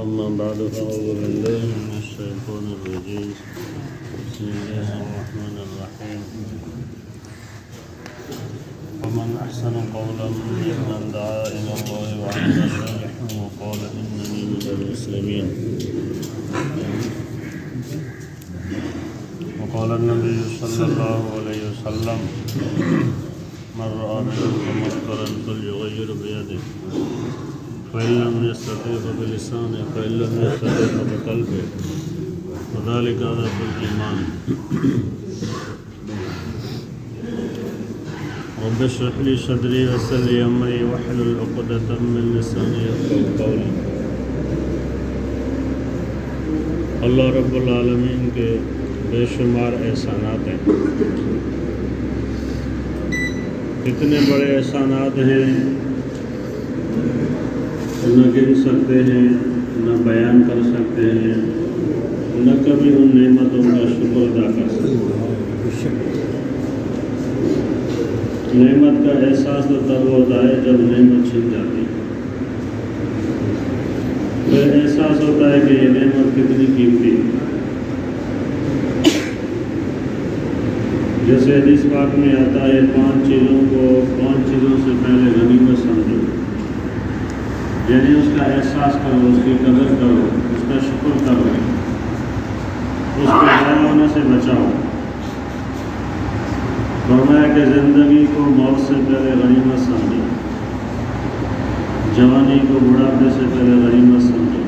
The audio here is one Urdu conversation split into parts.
أما بعد فأعوذ بالله من الشيطان الرجيم بسم الله الرحمن الرحيم ومن أحسن قولا ممن دعا إلى الله وعمل صالحا وقال إنني من المسلمين وقال النبي صلى الله عليه وسلم من رأى منكم منكرا فليغير بيده فإن لم يستطع فبلسانه فإن لم يستطع فبقلبه وذلك أضعف الإيمان رب اشرح لي صدري ويسر لي أمري واحلل عقدة من لساني يفقهوا قولي اللہ رب العالمین کے بے شمار احسانات ہیں، اتنے بڑے احسانات ہیں نہ گن سکتے ہیں، نہ بیان کر سکتے ہیں، نہ کبھی ان نعمتوں کا شکر ادا کر سکتے ہیں۔ نعمت کا احساس تو تب ہوتا ہے جب نعمت چھن جاتی ہے، پھر احساس ہوتا ہے کہ یہ نعمت کتنی قیمتی ہے۔ جیسے حدیث پاک میں آتا ہے پانچ چیزوں سے پہلے غنیمت سمجھو، یعنی اس کا احساس کرو، اس کی قدر کرو، اس کا شکر کرو، اس کو ضائع ہونے سے بچاؤ۔ فرمایا کہ زندگی کو موت سے پہلے غنیمت سمجھو، جوانی کو بڑھاپے سے پہلے غنیمت سمجھو،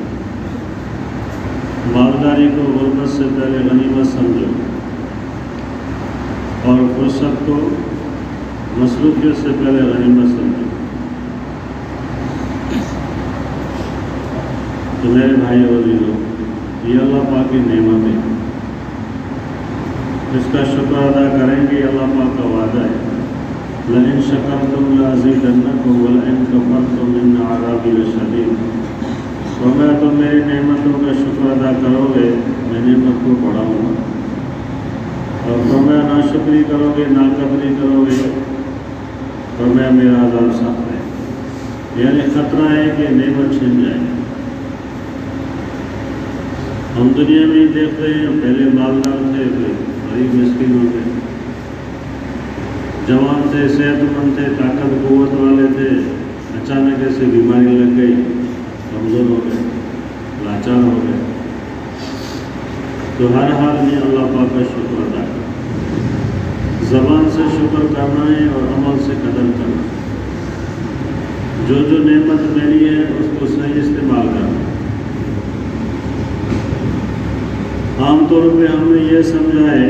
مالداری کو غربت سے پہلے غنیمت سمجھو، اور فرصت کو مصروفیت سے پہلے غنیمت سمجھو۔ تو میرے بھائی اور عزیزو، یہ اللہ پاک کی نعمت ہے، اس کا شکر ادا کریں گے۔ اللہ پاک کا وعدہ ہے لَإِن شَكَرْتُمْ لَأَزِيدَنَّكُمْ وَلَئِن كَفَرْتُمْ إِنَّ عَذَابِي لَشَدِيدٌ۔ فرمایا تم میری نعمتوں کا شکر ادا کرو گے، میں نعمت کو بڑھاؤں گا، اور فرمایا ناشکری کرو گے، ناقدری کرو گے، فرمایا میرا عذاب سخت ہے۔ یعنی خطرہ ہے کہ نعمت چھن جائے۔ ہم دنیا میں ہی دیکھ رہے ہیں، پہلے مالدار تھے، پھر غریب مسکین ہوتے، جوان تھے، صحت مند تھے، طاقت قوت والے تھے، اچانک ایسے بیماری لگ گئی، کمزور ہو گئے، لاچار ہو گئے۔ تو ہر حال میں اللہ پاک کا شکر ادا کرنا، زبان سے شکر کرنا ہے اور عمل سے قدر کرنا۔ جو نعمت ملی ہے اس کو صحیح استعمال کرنا۔ عام طور پہ ہم نے یہ سمجھا ہے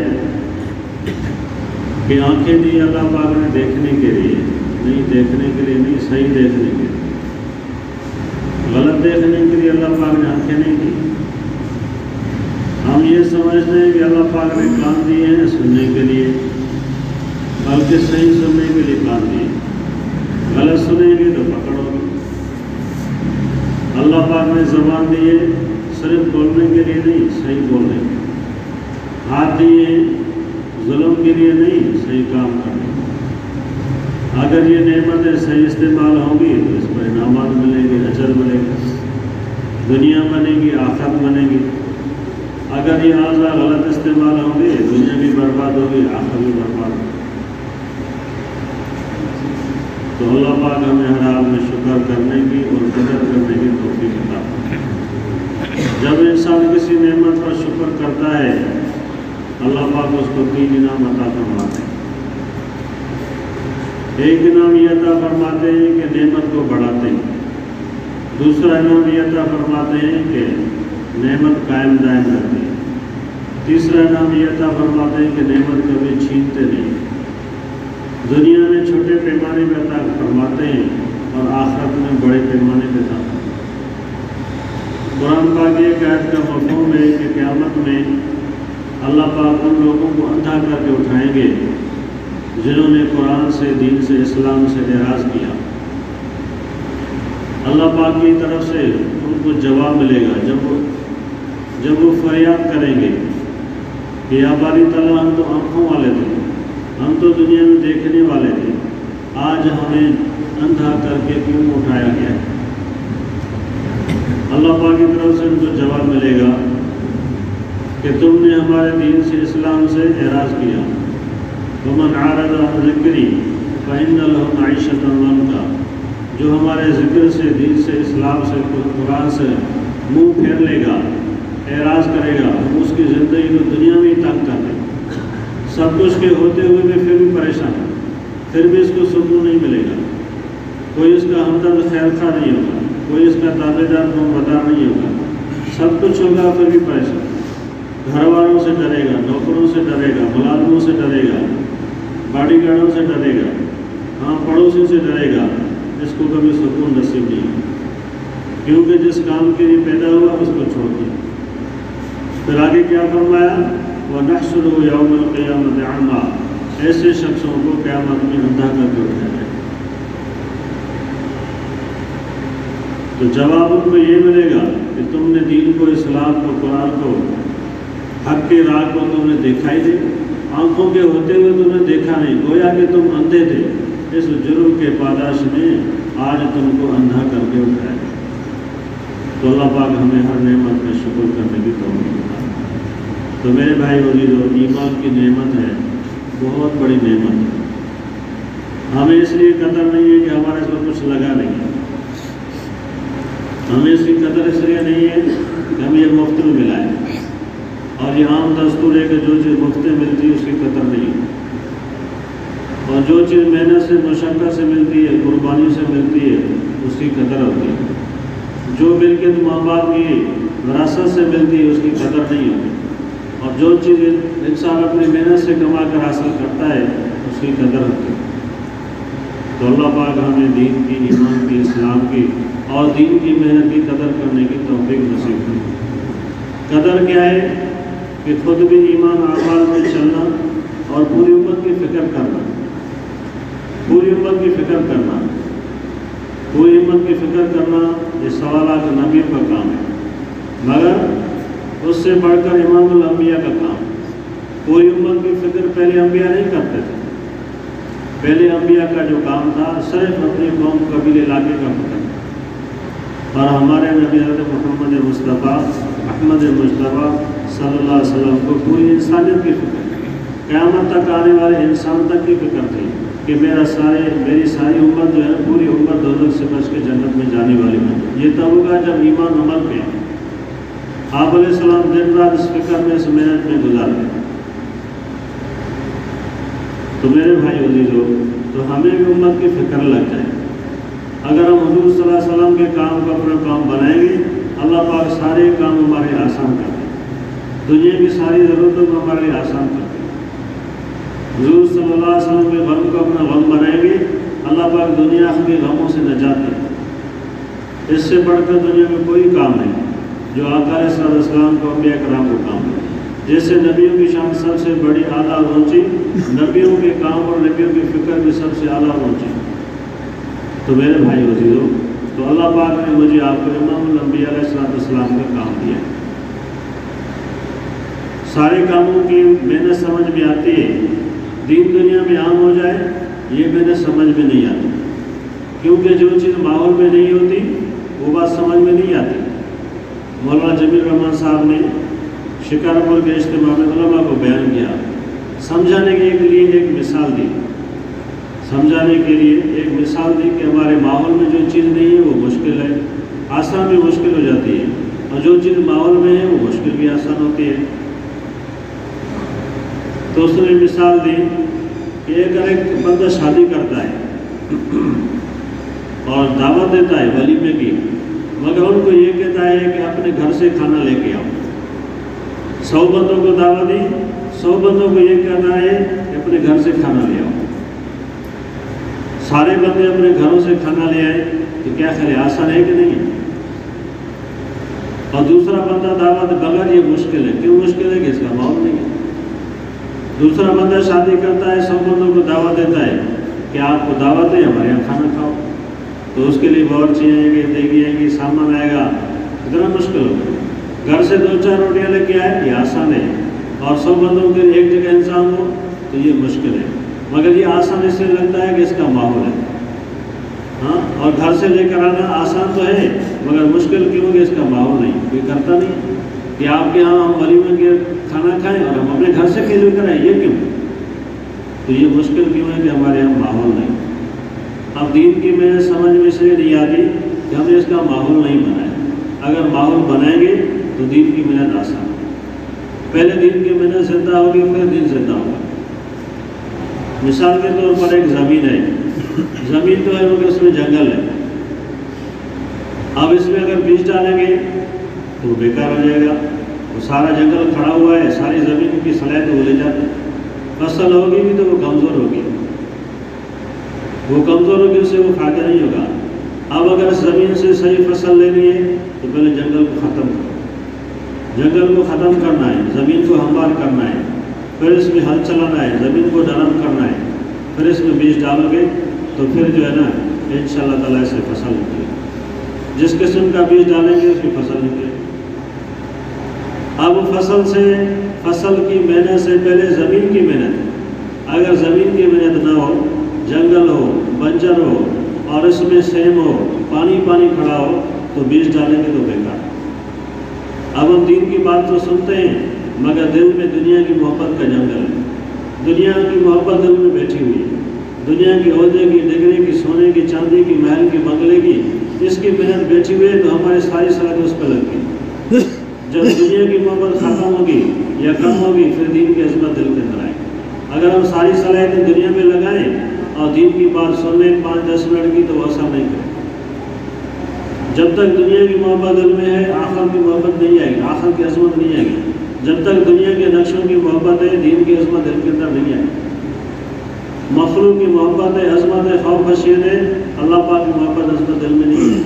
کہ آنکھیں دی اللہ پاک نے دیکھنے کے لیے، نہیں دیکھنے کے لیے نہیں، صحیح دیکھنے کے لیے۔ غلط دیکھنے کے لیے اللہ پاک نے آنکھیں نہیں دی۔ ہم یہ سمجھتے ہیں کہ اللہ پاک نے کان دیے ہیں سننے کے لیے، بلکہ صحیح سننے کے لیے کان دیے، غلط سنیں گے تو پکڑو گے۔ اللہ پاک نے زبان دیے صرف بولنے کے لیے نہیں، صحیح بولنے کے لیے۔ ہاتھ دیے ظلم کے لیے نہیں، صحیح کام کرنے۔ اگر یہ نعمتیں صحیح استعمال ہوں گی تو اس پر انعامات ملیں گے، اجر ملے گا، دنیا بنے گی، آخرت بنے گی۔ اگر یہ اعضاء غلط استعمال ہوں گے، دنیا بھی برباد ہوگی، آخرت بھی برباد ہوگی۔ تو اللہ پاک ہمیں ہر حال میں شکر کرنے کی اور قدر کرنے کی توفیق عطا فرمائے۔ جب انسان کسی نعمت پر شکر کرتا ہے، اللہ پاک اس کو 3 انعام عطا فرماتے ہیں۔ ایک انعام یہ عطا فرماتے ہیں کہ نعمت کو بڑھاتے ہیں، دوسرا انعام یہ عطا فرماتے ہیں کہ نعمت قائم دائم رہتی ہے، تیسرا انعام یہ عطا فرماتے ہیں کہ نعمت کبھی چھینتے نہیں، دنیا میں چھوٹے پیمانے پہ عطا فرماتے ہیں اور آخرت میں بڑے پیمانے پہ عطا۔ قرآن پاک ایک آیت کا مفہوم ہے کہ قیامت میں اللہ پاک ان لوگوں کو اندھا کر کے اٹھائیں گے جنہوں نے قرآن سے، دین سے، اسلام سے اعراض کیا۔ اللہ پاک کی طرف سے ان کو جواب ملے گا جب وہ فریاد کریں گے کہ یا باری تعالیٰ ہم تو آنکھوں والے تھے، ہم تو دنیا میں دیکھنے والے تھے، آج ہمیں اندھا کر کے کیوں اٹھایا گیا ہے؟ اللہ پاک کی طرف سے ان کو جواب ملے گا کہ تم نے ہمارے دین سے اسلام سے اعراض کیا. ومن عارض عن ذکری فإن له معیشۃ ضنکا، جو ہمارے ذکر سے، دین سے، اسلام سے، قرآن سے منہ پھیر لے گا، اعراض کرے گا، ہم اس کی زندگی کو دنیا میں ہی تنگ کر دیں. سب کچھ کے ہوتے ہوئے بھی پھر بھی پریشان ہے، پھر بھی اس کو سکون نہیں ملے گا. کوئی اس کا ہمدرد خیر خواہ نہیں ہوگا، کوئی اس کا تابع دار فرمانبردار نہیں ہوگا. سب کچھ ہوگا پھر بھی پریشان. گھر والوں سے ڈرے گا، نوکروں سے ڈرے گا، ملازموں سے ڈرے گا، باڈی گارڈوں سے ڈرے گا، ہاں پڑوسی سے ڈرے گا. اس کو کبھی سکون نصیب نہیں ہوگا، کیونکہ جس کام کے لیے پیدا ہوا اس کو چھوڑ دیا. پھر آگے کیا فرمایا؟ وَنَحْشُرُهُ يَوْمَ الْقِيَامَةِ أَعْمَىٰ، ایسے شخصوں کو قیامت میں اندھا کر کے اٹھایا جائے. تو جواب ان کو یہ ملے گا کہ تم نے دین کو، اسلام کو، قرآن کو، حق کی راہ کو تم نے دیکھا ہی نہیں. آنکھوں کے ہوتے ہوئے تم نے دیکھا نہیں، گویا کہ تم اندھے تھے. اس جرم کے پاداش میں آج تم کو اندھا کر کے اٹھایا گیا. تو اللہ پاک ہمیں ہر نعمت کا شکر کرنے کی توفیق دے. تو میرے بھائی عزیزو، ایمان کی نعمت ہے، بہت بڑی نعمت ہے. ہمیں اس لیے قدر نہیں ہے کہ ہمارے اس میں کچھ لگا نہیں ہے. ہمیں اس کی قدر اس لیے نہیں ہے کہ ہمیں یہ مفت میں ملا ہے، اور یہ عام دستور ہے کہ جو چیز مفت میں ملتی ہے اس کی قدر نہیں ہے. اور جو چیز محنت سے، مشقت سے ملتی ہے، قربانی سے ملتی ہے، اس کی قدر ہوتی ہے. جو ملکیت ماں باپ کی وراثت سے ملتی ہے اس کی قدر نہیں ہوتی. اور جو چیز انسان اپنی محنت سے کما کر حاصل کرتا ہے اس کی قدر ہوتی ہے. تو اللہ پاک ہمیں دین کی، ایمان کی، اسلام کی اور دین کی محنت کی قدر کرنے کی توفیق نصیب کرے. قدر کیا ہے؟ کہ خود بھی ایمان اعمال میں چلنا اور پوری امت کی فکر کرنا. پوری امت کی فکر کرنا، پوری امت کی فکر کرنا یہ سوالات نبیوں کا کام ہے، مگر اس سے بڑھ کر امام الانبیاء کا کام. پوری امت کی فکر پہلے انبیاء نہیں کرتے تھے. پہلے انبیاء کا جو کام تھا صرف اپنی قوم، قبیلے، علاقے کا فکر. اور ہمارے نبی حضرت محمد مصطفیٰ احمد مجتبیٰ صلی اللہ علیہ وسلم کو پوری انسانیت کی فکر، قیامت تک آنے والے انسان تک کی فکر تھی کہ میری ساری امت جو ہے، پوری امت دوزخ سے بچ کے جنت میں جانے والی ہے. یہ تب ہوگا جب ایمان عمل پہ. آپ علیہ السلام دن رات اس فکر میں، اس محنت میں گزارتے. تو میرے بھائی عزیزو، تو ہمیں بھی امت کی فکر لگ جائے. اگر ہم حضور صلی اللہ علیہ وسلم کے کام کو اپنا کام بنائیں گے، اللہ پاک سارے کام ہمارے آسان کر دیں. دنیا کی ساری ضرورتوں کو ہمارے لیے آسان کر دیں. حضور صلی اللہ علیہ وسلم کے غم کو اپنا غم بنائیں گے، اللہ پاک دنیا کے غموں سے نجات دے. اس سے بڑھ کر دنیا میں کوئی کام نہیں جو آقا علیہ السلام کو، انبیاء کرام کو کام ہے. جیسے نبیوں کی شان سب سے بڑی، اعلیٰ اور اونچی، نبیوں کے کام اور نبیوں کی فکر بھی سب سے اعلیٰ اور اونچی. تو میرے بھائی عزیزو، تو اللہ پاک نے مجھے آپ کو امام الانبیاء علیہ السلام کا کام دیا. سارے کاموں کی محنت سمجھ میں آتی ہے. دین دنیا میں عام ہو جائے یہ محنت سمجھ میں نہیں آتی، کیونکہ جو چیز ماحول میں نہیں ہوتی وہ بات سمجھ میں نہیں آتی. مولانا جمیل الرحمان صاحب نے شکارپور کے اجتماع میں علماء کو بیان کیا، سمجھانے کے لیے ایک مثال دی. سمجھانے کے لیے ایک مثال دی کہ ہمارے ماحول میں جو چیز نہیں ہے وہ مشکل ہے، آسان بھی مشکل ہو جاتی ہے، اور جو چیز ماحول میں ہے وہ مشکل بھی آسان ہوتی ہے. تو اس نے مثال دی کہ اگر ایک بندہ شادی کرتا ہے اور دعوت دیتا ہے ولیمے کی، مگر ان کو یہ کہتا ہے کہ اپنے گھر سے کھانا لے کے آؤ. 100 بندوں کو دعوت دی، 100 بندوں کو یہ کہتا ہے کہ اپنے گھر سے کھانا لے آؤ. سارے بندے اپنے گھروں سے کھانا لے آئے تو کیا خیال ہے، آسان ہے کہ نہیں ہے؟ اور دوسرا بندہ دعوت بغیر، یہ مشکل ہے. کیوں مشکل ہے؟ کہ اس کا ماحول نہیں ہے. دوسرا بندہ شادی کرتا ہے، 100 بندوں کو دعوت دیتا ہے کہ آپ کو دعوت ہے، ہمارے یہاں کھانا کھاؤ. تو اس کے لیے باورچی آئیں گے، دیگی آئیں گی، سامان آئے گا، اتنا مشکل ہوگا. گھر سے 2-4 روٹیاں لے کے آئے، یہ آسان ہے. اور 100 بندوں کے لیے ایک جگہ انسان ہو تو یہ مشکل ہے. مگر یہ آسان اس لیے لگتا ہے کہ اس کا ماحول ہے. ہاں، اور گھر سے لے کر آنا آسان تو ہے مگر مشکل کیوں کہ اس کا ماحول نہیں، کوئی کرتا نہیں کہ آپ کے یہاں ہم ولیمے کے کھانا کھائیں اور ہم اپنے گھر سے کھیل لے کر آئیں، یہ کیوں؟ تو یہ مشکل کیوں ہے کہ ہمارے یہاں ماحول نہیں۔ اب دین کی میں سمجھ میں سے نہیں آتی کہ ہم نے اس کا ماحول نہیں بنایا۔ اگر ماحول بنائیں گے تو دین کی محنت آسان ہے۔ پہلے دین کی محنت زندہ ہوگی پھر دین زندہ ہوگا۔ مثال کے طور پر ایک زمین ہے، زمین تو ہے مگر اس میں جنگل ہے۔ اب اس میں اگر بیج ڈالیں گے تو وہ بیکار ہو جائے گا، وہ سارا جنگل کھڑا ہوا ہے، ساری زمین کی صلاحیت وہ لے جاتے ہیں۔ فصل ہوگی بھی تو وہ کمزور ہوگی، وہ کمزور ہوگی، اس سے وہ فائدہ نہیں ہوگا۔ اب اگر اس زمین سے صحیح فصل لینی ہے تو پہلے جنگل کو ختم کرو، جنگل کو ختم کرنا ہے، زمین کو ہموار کرنا ہے، پھر اس میں ہل چلانا ہے، زمین کو نرم کرنا ہے، پھر اس میں بیج ڈالو گے تو پھر جو ہے نا انشاءاللہ تعالیٰ سے فصل نکلے گی۔ جس قسم کا بیج ڈالیں گے اس کی فصل نکلے گی۔ اب فصل کی محنت سے پہلے زمین کی محنت ہے۔ اگر زمین کی محنت نہ ہو، جنگل ہو، بنجر ہو اور اس میں سیم ہو، پانی کھڑا ہو تو بیج ڈالیں گے تو بیکار۔ اب ہم دین کی بات تو سنتے ہیں مگر دل میں دنیا کی محبت کا جنگل ہے، دنیا کی محبت دل میں بیٹھی ہوئی ہے، دنیا کی عہدے کی، ڈگری کی، سونے کی، چاندی کی، محل کی، بنگلے کی، اس کی محنت بیٹھی ہوئی ہے تو ہماری ساری صلاحیت اس پہ لگ گئی۔ جب دنیا کی محبت ختم ہوگی یا کم ہوگی پھر دین کی عظمت دل کے اندر آئے گی۔ اگر ہم ساری صلاحیتیں دنیا میں لگائیں اور دین کی بات سن لیں 5-10 منٹ کی تو وہ اثر نہیں کرے۔ جب تک دنیا کی محبت دل میں ہے آخرت کی محبت نہیں آئے گی، آخرت کی عظمت نہیں آئے گی۔ جب تک دنیا کے نقشوں کی محبت ہے دین کی عظمت دل کے اندر نہیں آئے گی۔ مخلوق کی محبت ہے، عظمت ہے، خوف خشیت ہے، اللہ پاک کی محبت عظمت دل میں نہیں ہے۔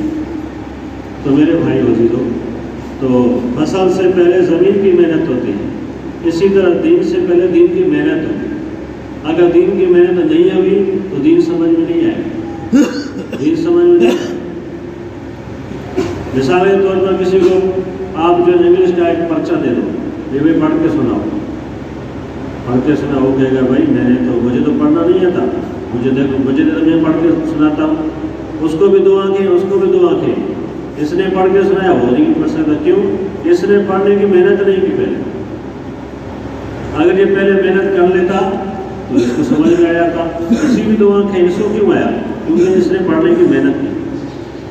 تو میرے بھائی عزیزو، تو فصل سے پہلے زمین کی محنت ہوتی ہے، اسی طرح دین سے پہلے دین کی محنت ہوتی ہے۔ اگر دین کی محنت نہیں ہوگی تو دین سمجھ میں نہیں آئے گا، دین سمجھ میں نہیں آئے گا۔ مثال کے طور پر کسی کو آپ جو انگلش کا ایک پرچہ دے دو، یہ بھی پڑھ کے سناؤ، پڑھ کے سنا، وہ کہے گا بھائی مجھے تو پڑھنا نہیں آتا، مجھے تو میں پڑھ کے سناتا ہوں۔ اس کو بھی 2 آنکھیں، اس کو بھی 2 آنکھیں، اس نے پڑھ کے سنایا وہ نہیں پڑھ سکتا، کیوں؟ اس نے پڑھنے کی محنت نہیں کی پہلے۔ اگر یہ پہلے محنت کر لیتا تو اس کو سمجھ میں آیا تھا۔ اسی بھی 2 آنکھیں، اس کو کیوں آیا؟ کیونکہ اس نے پڑھنے کی محنت کی،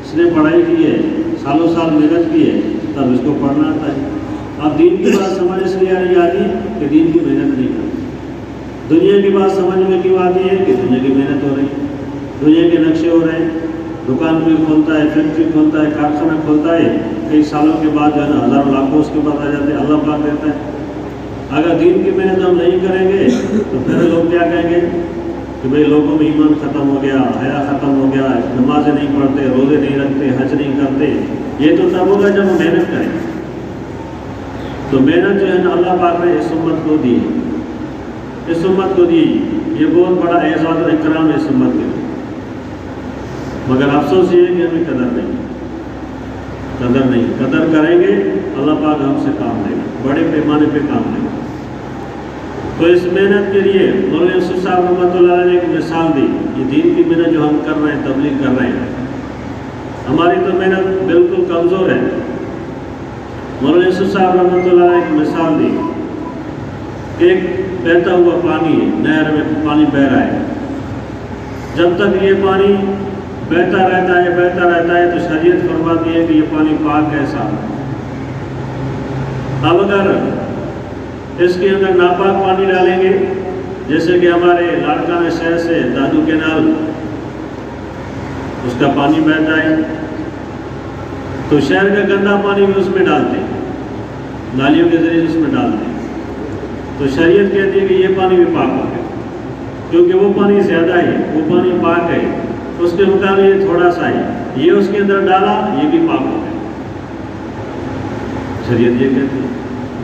اس نے پڑھائی کی ہے، سالوں سال محنت کی ہے، تب اس کو پڑھنا آتا ہے۔ اب دین کی بات سمجھ اس لیے نہیں آتی کہ دین کی محنت نہیں کرتی۔ دنیا کی بات سمجھ میں کیوں آتی ہے کہ دنیا کی محنت ہو رہی ہے، دنیا کے نقشے ہو رہے ہیں، دکان بھی کھولتا ہے، فیکٹری کھولتا ہے، کارخانہ کھولتا ہے، کئی سالوں کے بعد جو ہے نا ہزاروں لاکھوں اس کے بعد آ جاتے ہیں، اللہ پاک دیتا ہے۔ اگر دین کی محنت ہم نہیں کریں گے تو پھر لوگ کیا کہیں گے کہ بھئی لوگوں میں ایمان ختم ہو گیا، حیا ختم ہو گیا، نمازیں نہیں پڑھتے، روزے نہیں رکھتے، حج نہیں کرتے۔ یہ تو تب ہوگا جب ہم محنت کریں۔ تو محنت جو ہے نا اللہ پاک نے اس امت کو دی، اس امت کو دی، یہ بہت بڑا اعزاز اور اکرام ہے اس امت کے لیے۔ مگر افسوس یہ ہے کہ ہمیں قدر نہیں، قدر کریں گے اللہ پاک ہم سے کام لے گا، بڑے پیمانے پہ کام لے گا۔ تو اس محنت کے لیے مولانا یوسف صاحب رحمۃ اللہ علیہ نے ایک مثال دی، یہ دین کی محنت جو ہم کر رہے ہیں، تبلیغ کر رہے ہیں، ہماری تو محنت بالکل کمزور ہے۔ مولانا یوسف صاحب رحمۃ اللہ علیہ نے ایک مثال دی، ایک بہتا ہوا پانی ہے، نہر میں پانی بہہ رہا ہے، جب تک یہ پانی بہتا رہتا ہے تو شریعت فرماتی ہے کہ یہ پانی پاک ہے، صاف ہے۔ اب اگر اس کے اندر ناپاک پانی ڈالیں گے، جیسے کہ ہمارے لاڑکانہ شہر سے دادو کینال اس کا پانی بہتا ہے، تو شہر کا گندا پانی بھی اس میں ڈالتے ہیں، نالیوں کے ذریعے اس میں ڈالتے ہیں، تو شریعت کہتی ہے کہ یہ پانی بھی پاک ہو گیا، کیونکہ وہ پانی زیادہ ہے، وہ پانی پاک ہے، اس کے مقابلے یہ تھوڑا سا ہے، یہ اس کے اندر ڈالا یہ بھی پاک ہو گیا۔ شریعت یہ کہتی ہے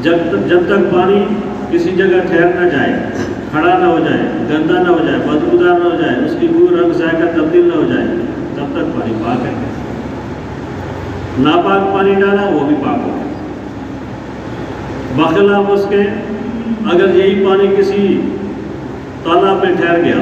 جب تک پانی کسی جگہ ٹھہر نہ جائے، کھڑا نہ ہو جائے، گندا نہ ہو جائے، بدبودار نہ ہو جائے، اس کی بو رنگ ذائقہ تبدیل نہ ہو جائے، تب تک پانی پاک ہے۔ ناپاک پانی ڈالا وہ بھی پاک ہو گیا۔ بخلاف اس کے اگر یہی پانی کسی تالاب میں ٹھہر گیا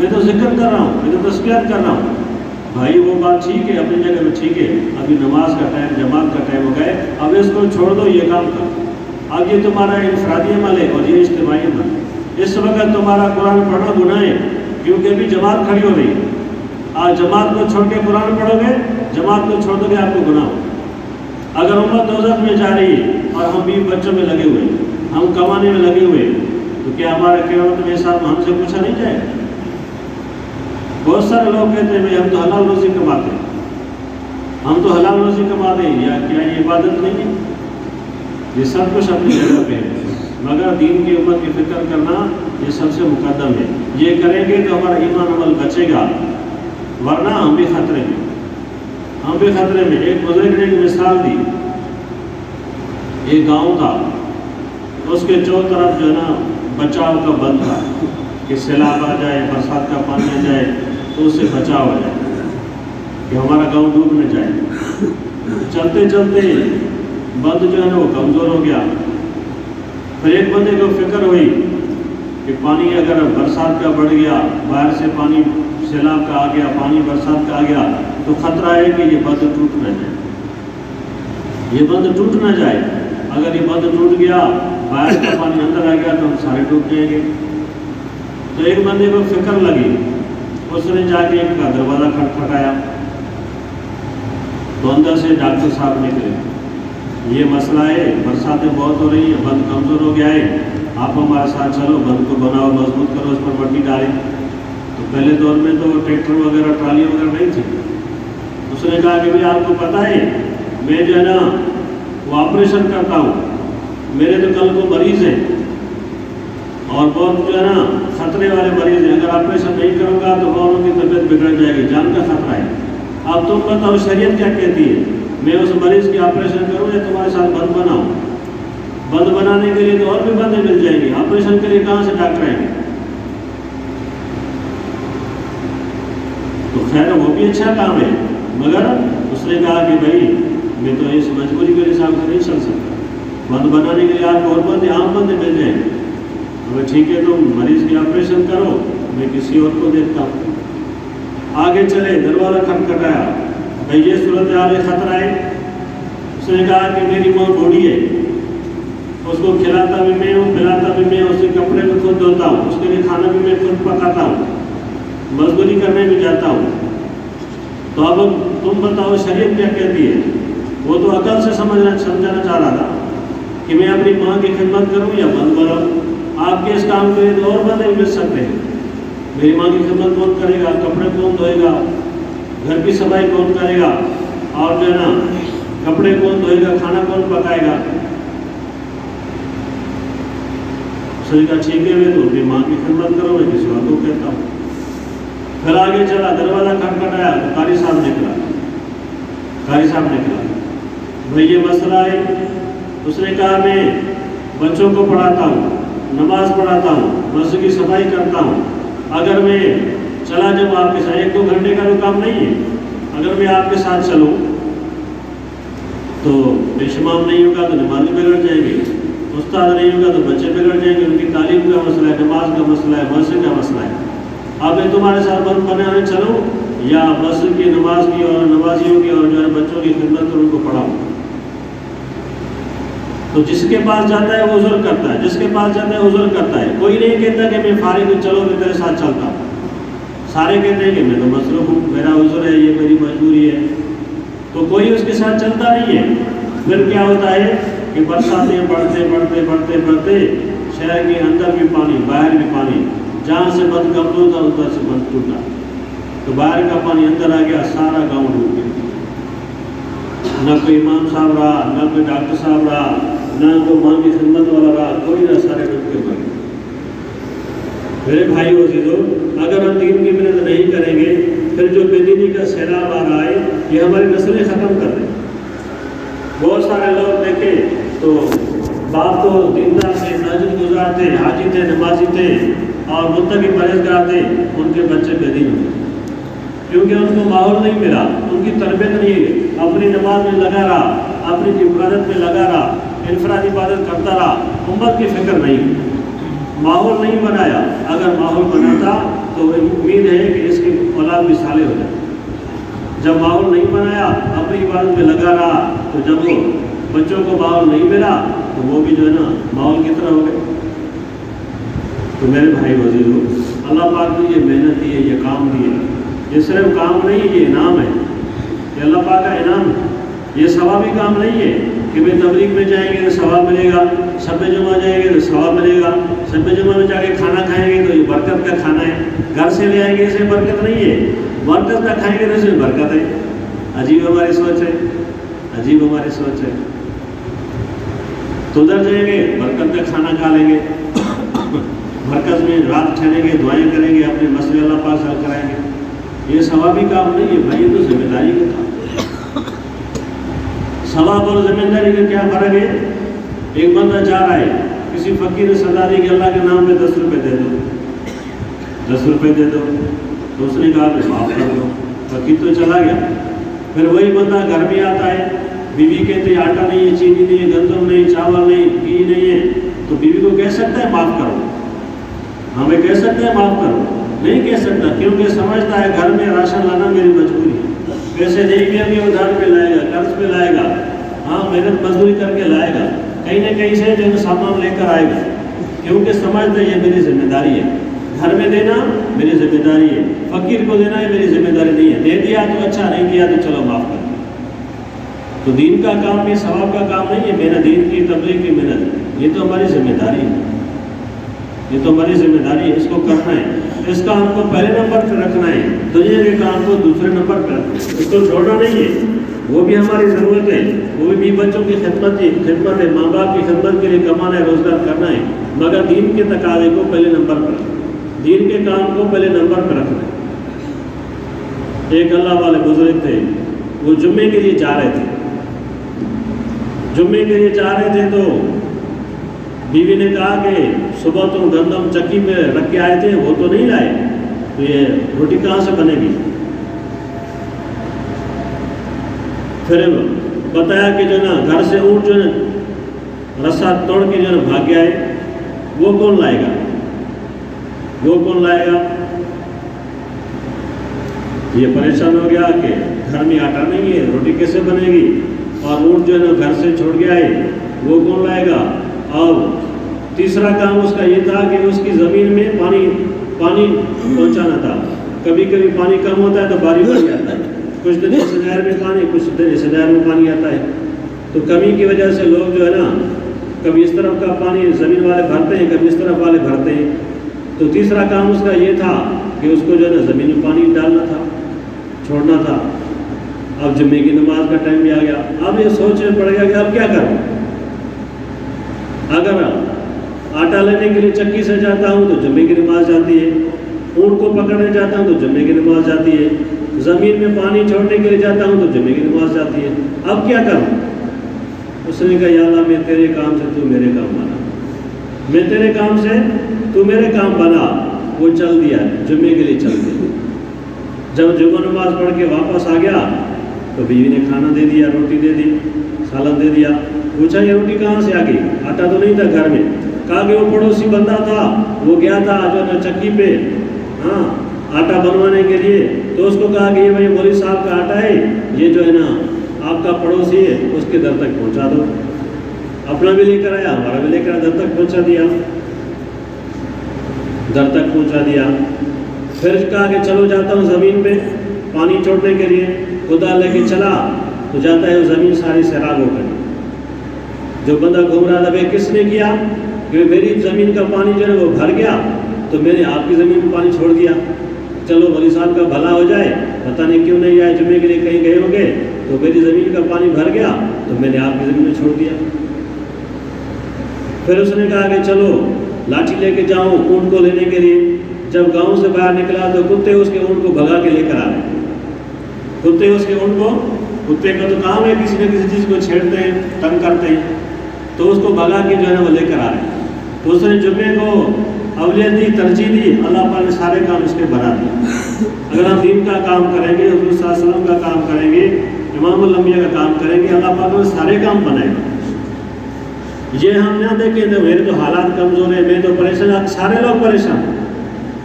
میں تو ذکر کر رہا ہوں، میں تو تذکیرات کر رہا ہوں۔ بھائی وہ بات ٹھیک ہے، اپنی جگہ میں ٹھیک ہے، ابھی نماز کا ٹائم، جماعت کا ٹائم ہو گئے، اب اس کو چھوڑ دو، یہ کام کرو۔ اب یہ تمہارا انفرادی عمل ہے اور یہ اجتماعی عمل ہے۔ اس وقت تمہارا قرآن پڑھنا گناہ ہے، کیونکہ ابھی جماعت کھڑی ہو رہی ہے۔ آج جماعت کو چھوڑ کے قرآن پڑھو گے، جماعت کو چھوڑ دو گے، آپ کو گناہ ہو۔ اگر امت دوزخ میں جا رہی ہے اور ہم بھی بچوں میں لگے ہوئے، ہم کمانے میں لگے ہوئے، تو کیا ہمارا قیامت میں حساب ہم سے پوچھا نہیں جائے؟ بہت سارے لوگ کہتے ہیں ہم تو حلال روزی کماتے ہیں، ہم تو حلال روزی کماتے ہیں، یا کیا یہ عبادت نہیں ہے؟ یہ سب کچھ اپنی جگہ پہ ہے، مگر دین کی امت کی فکر کرنا یہ سب سے مقدم ہے۔ یہ کریں گے تو ہمارا ایمان عمل بچے گا، ورنہ ہم بھی خطرے میں، ہم بھی خطرے میں۔ ایک بزرگ نے ایک مثال دی، ایک گاؤں تھا، اس کے چاروں طرف جو ہے نا بچاؤ کا بند تھا کہ سیلاب آ جائے، برسات کا پانی آ جائے تو اس سے بچاؤ ہو جائے کہ ہمارا گاؤں ڈوب نہ جائے۔ چلتے چلتے بند جو ہے نا وہ کمزور ہو گیا۔ پھر ایک بندے کو فکر ہوئی کہ پانی اگر برسات کا بڑھ گیا، باہر سے پانی سیلاب کا آ گیا، پانی برسات کا آ گیا تو خطرہ ہے کہ یہ بند ٹوٹ نہ جائے، یہ بند ٹوٹ نہ جائے۔ اگر یہ بند ٹوٹ گیا، باہر کا پانی اندر آ گیا تو ہم سارے ڈوب جائیں گے۔ تو ایک بندے کو فکر لگی، اس نے جا کے ایک کا دروازہ کھٹکھٹایا تو اندر سے ڈاکٹر صاحب نکلے، یہ مسئلہ ہے، برساتیں بہت ہو رہی ہیں، بند کمزور ہو گیا ہے، آپ ہمارے ساتھ چلو، بند کو بناؤ، مضبوط کرو، اس پر مٹی ڈالیں۔ تو پہلے دور میں تو ٹریکٹر وغیرہ، ٹرالی وغیرہ نہیں تھی۔ اس نے کہا کہ بھئی آپ کو پتہ ہے میں جو ہے نا وہ آپریشن کرتا ہوں، میرے تو کل کو مریض ہیں اور بہت جو ہے نا خطرے والے مریض ہیں، اگر آپریشن نہیں کروں گا تو ان کی طبیعت بگڑ جائے گی، جان کا خطرہ ہے۔ اب تم بتاؤ شریعت کیا کہتی ہے، میں اس مریض کی آپریشن کروں یا تمہارے ساتھ بند بناؤں؟ بند بنانے کے لیے تو اور بھی بندے مل جائیں گے، آپریشن کے لیے کہاں سے ڈاکٹر آئیں گے؟ تو خیر وہ بھی اچھا کام ہے، مگر اس نے کہا کہ بھائی میں تو اس مجبوری کے حساب سے نہیں چل سکتا، بند بنانے کے لیے آپ کو اور بندے، عام بندے مل جائیں گے۔ اگر ٹھیک ہے تم مریض کی آپریشن کرو، میں کسی اور کو دیکھتا ہوں۔ آگے چلے، دروازہ کھٹکھٹایا، بھائی یہ صورتحال خطرہ ہے۔ اس نے کہا کہ میری ماں بوڑھی ہے، اس کو کھلاتا بھی میں ہوں، پلاتا بھی میں ہوں، اس کے کپڑے بھی خود دھوتا ہوں، اس کے لیے کھانا بھی میں خود پکاتا ہوں، مزدوری کرنے بھی جاتا ہوں۔ تو اب تم بتاؤ شریعت کیا کہتی ہے؟ وہ تو عقل سے سمجھانا چاہ رہا تھا کہ میں اپنی ماں کی خدمت کروں یا بند بناؤں۔ آپ کے اس کام کے لیے تو اور بندے مل سکتے ہیں، میری ماں کی خدمت کون کرے گا، کپڑے کون دھوئے گا، گھر کی صفائی کون کرے گا، اور جو ہے نا کپڑے کون دھوئے گا، کھانا کون پکائے گا؟ اس نے کہا ٹھیک ہے میں تو اپنی ماں کی خدمت کروں، میں کسی اور کو کہتا ہوں۔ پھر آگے چلا، دروازہ کھٹکھٹایا تو قاری صاحب نکلا، قاری صاحب نکلا، بھائی یہ مسئلہ ہے۔ اس نے کہا میں بچوں کو پڑھاتا ہوں، نماز پڑھاتا ہوں، مسجد کی صفائی کرتا ہوں، اگر میں چلا جب آپ کے ساتھ، 1-2 گھنٹے کا تو کام نہیں ہے، اگر میں آپ کے ساتھ چلوں تو اہتمام نہیں ہوگا تو نماز بگڑ جائے گی، استاد نہیں ہوگا تو بچے بگڑ جائیں گے، ان کی تعلیم کا مسئلہ ہے، نماز کا مسئلہ ہے، مسجد کا مسئلہ ہے۔ اب میں تمہارے ساتھ بند بنانے چلوں یا مسجد کی نماز کی اور نمازیوں کی اور جو ہے بچوں کی خدمت کروں، ان کو پڑھاؤں؟ تو جس کے پاس جاتا ہے وہ عذر کرتا ہے، جس کے پاس جاتا ہے عذر کرتا ہے۔ کوئی نہیں کہتا کہ میں فارغ ہوں، چلو میں تیرے ساتھ چلتا ہوں۔ سارے کہتے ہیں کہ میں تو مصروف ہوں، میرا عذر ہے، یہ میری مجبوری ہے، تو کوئی اس کے ساتھ چلتا نہیں ہے۔ پھر کیا ہوتا ہے کہ برساتیں بڑھتے بڑھتے بڑھتے بڑھتے شہر کے اندر بھی پانی، باہر بھی پانی، جہاں سے بند کمزور تھا ادھر سے بند ٹوٹا، تو باہر کا پانی اندر آ گیا، سارا گاؤں ڈوب گیا۔ نہ کوئی امام صاحب رہا، نہ کوئی ڈاکٹر صاحب رہا، نہ کوئی ماں کی خدمت والا رہا، کوئی نہ، سارے ڈوب کے مر گئے۔ میرے بھائیو عزیزو، اگر ہم دین کی محنت نہیں کریں گے، پھر جو بے دینی کا سیلاب آ رہا ہے یہ ہماری نسلیں ختم کر دیں۔ بہت سارے لوگ دیکھیں تو باپ تو دیندار تھے، تہجد گزار تھے، حاجی تھے، نمازی تھے اور متقی پرہیزگار تھے، ان کے بچے بے دین ہوئے کیونکہ ان کو ماحول نہیں ملا، ان کی تربیت نہیں، اپنی نماز میں لگا رہا، اپنی عبادت میں لگا رہا، انفرادی عبادت کرتا رہا، امت کی فکر نہیں، ماحول نہیں بنایا۔ اگر ماحول بناتا تو تو امید ہے کہ اس کی اولاد بھی صالح ہو جائے۔ جب ماحول نہیں بنایا اپنی عبادت میں لگا رہا، تو جب وہ بچوں کو ماحول نہیں ملا تو وہ بھی جو ہے نا ماحول کی طرح ہو گئے۔ تو میرے بھائی وزیروں، اللہ پاک نے یہ محنت دی ہے، یہ کام دی ہے، یہ صرف کام نہیں، یہ انعام ہے، یہ اللہ پاک کا انعام ہے۔ یہ ثوابی کام نہیں ہے کہ بھائی تبلیغ میں جائیں گے تو ثواب ملے گا، شب جمعہ جائیں گے تو ثواب ملے گا، شب جمعہ میں جا کے کھانا کھائیں گے تو یہ برکت کا کھانا ہے، گھر سے لے آئیں گے اسے برکت نہیں ہے، برکت کا کھائیں گے تو اس میں برکت ہے۔ عجیب ہماری سوچ ہے، عجیب ہماری سوچ ہے۔ تو ادھر جائیں گے برکت کا کھانا کھا لیں گے، مرکز میں رات ٹھہریں گے، دعائیں کریں گے، اپنے مسئلے اللہ پاک سے حل کرائیں گے۔ یہ ثوابی کام نہیں ہے بھائی، یہ تو ذمہ داری کا کام۔ ثواب اور ذمہ داری کا کیا فرق ہے؟ ایک بندہ جا رہا ہے، کسی فقیر نے صدا دی کہ اللہ کے نام پہ 10 روپے دے دو، 10 روپے دے دو، تو اس نے کہا کہ معاف کر دو، فقیر تو چلا گیا۔ پھر وہی بندہ گھر میں آتا ہے، بیوی کہتے ہیں آٹا نہیں ہے، چینی نہیں ہے، گندم نہیں، چاول نہیں، گھی نہیں ہے، تو بیوی کو کہہ سکتا ہے معاف کرو؟ ہمیں کہہ سکتا ہے معاف کرو؟ نہیں کہہ سکتا، کیونکہ سمجھتا ہے گھر میں راشن لانا میری مجبوری ہے، پیسے نہیں ملیں گے ادھار پہ لائے گا، قرض پہ لائے گا، ہاں محنت مزدوری کر کے لائے گا، کہیں نہ کہیں سے جو ہے سامان لے کر آئے گا، کیونکہ سمجھتا ہے یہ میری ذمہ داری ہے، گھر میں دینا میری ذمہ داری ہے، فقیر کو دینا یہ میری ذمہ داری نہیں ہے، دے دیا تو اچھا، نہیں دیا تو چلو معاف کر دیا۔ تو دین کا کام بھی ثواب کا کام نہیں ہے، میرا دین کی تبلیغ کی محنت، یہ تو ہماری ذمہ داری ہے، یہ تو ہماری ذمہ داری ہے، اس کو کرنا ہے، اس کام کو پہلے نمبر پہ رکھنا ہے، دنیا کے کام کو دوسرے نمبر پہ رکھنا ہے، اس کو چھوڑنا نہیں ہے، وہ بھی ہماری ضرورت ہے، وہ بھی بچوں کی خدمت ہے، ماں باپ کی خدمت کے لیے کمانا ہے، روزگار کرنا ہے، مگر دین کے تقاضے کو پہلے نمبر پر رکھنا ہے، دین کے کام کو پہلے نمبر پر رکھنا ہے۔ ایک اللہ والے بزرگ تھے، وہ جمعے کے لیے جا رہے تھے، جمعے کے لیے جا رہے تھے تو بیوی نے کہا کہ صبح تم گندم چکی پہ رکھ کے آئے تھے، وہ تو نہیں لائے، تو یہ روٹی کہاں سے بنے گی؟ پھر بتایا کہ جو نا گھر سے اونٹ جو ہے رسا توڑ کے جو ہے بھاگ گیا ہے، وہ کون لائے گا؟ وہ کون لائے گا؟ یہ پریشان ہو گیا کہ گھر میں آٹا نہیں ہے، روٹی کیسے بنے گی، اور اونٹ جو ہے نا گھر سے چھوڑ گیا ہے، وہ کون لائے گا؟ اور تیسرا کام اس کا یہ تھا کہ اس کی زمین میں پانی پہنچانا تھا، کبھی کبھی پانی کم ہوتا ہے تو باری بڑھ جاتا ہے، کچھ دن اس نہر میں پانی، کچھ دن اس نہر میں پانی آتا ہے، تو کمی کی وجہ سے لوگ جو ہے نا کبھی اس طرف کا پانی زمین والے بھرتے ہیں، کبھی اس طرف والے بھرتے ہیں، تو تیسرا کام اس کا یہ تھا کہ اس کو جو ہے نا زمین میں پانی ڈالنا تھا، چھوڑنا تھا۔ اب جمعے کی نماز کا ٹائم بھی آ گیا، اب یہ سوچنا پڑے گا کہ اب کیا کروں، اگر آٹا لینے کے لیے چکی سے جاتا ہوں تو جمعے کی نماز جاتی ہے، اونٹ کو پکڑنے جاتا ہوں تو جمعے کی نماز جاتی ہے، زمین میں پانی چھوڑنے کے لیے جاتا ہوں تو جمعے کی نماز جاتی ہے، اب کیا کروں؟ اس نے کہا یا اللہ میں تیرے کام سے تو میرے کام بنا، میں تیرے کام سے تو میرے کام بنا۔ وہ چل دیا، جمعے کے لیے چل دیا۔ جب جمعہ نماز پڑھ کے واپس آ گیا تو بیوی نے کھانا دے دیا، روٹی دے دی، سالن دے دیا، پوچھا یہ روٹی کہاں سے آ گئی؟ آٹا تو نہیں تھا گھر میں۔ کہا کہ وہ پڑوسی بندہ تھا، وہ گیا تھا جو ہے نا چکی پہ آٹا بنوانے کے لیے، تو اس کو کہا کہ یہ بھائی مولوی صاحب کا آٹا ہے، یہ جو ہے نا آپ کا پڑوسی ہے، اس کے در تک پہنچا دو۔ اپنا بھی لے کر آیا، ہمارا بھی لے کر در تک پہنچا دیا، در تک پہنچا دیا۔ پھر کہا کہ چلو جاتا ہوں زمین پہ پانی چھوڑنے کے لیے، خدا لے کے چلا تو جاتا ہے وہ زمین ساری سیراب ہو گئی۔ جو بندہ گھوم رہا تھا، کس نے کیا کہ میری زمین کا پانی جو ہے وہ بھر گیا تو میں نے آپ کی زمین میں پانی چھوڑ دیا، چلو ولی صاحب کا بھلا ہو جائے، پتہ نہیں کیوں نہیں آئے، جمعے کے لیے کہیں گئے ہوں گے، تو میری زمین کا پانی بھر گیا تو میں نے آپ کی زمین میں چھوڑ دیا۔ پھر اس نے کہا کہ چلو لاٹھی لے کے جاؤں اونٹ کو لینے کے لیے۔ جب گاؤں سے باہر نکلا تو کتے اس کے اونٹ کو بھگا کے لے کر آ رہے، کتے اس کے اونٹ کو، کتے کا تو کام ہے کسی نہ کسی چیز کو چھیڑتے ہیں، تنگ کرتے ہیں، تو اس کو بھگا کے جو ہے نا وہ لے کر آ رہے ہیں۔ تو اس نے جمعے کو اولویت دی، ترجیح دی، اللہ پاک نے سارے کام اس کے بنا دیے۔ اگر ہم دین کا کام کریں گے، حضور صلی اللہ علیہ وسلم کا کام کریں گے، امام الانبیاء کا کام کریں گے، اللہ پاک نے سارے کام بنائے گا۔ یہ ہم نہ دیکھیں تو میرے تو حالات کمزور ہیں، میں تو پریشان، سارے لوگ پریشان ہیں،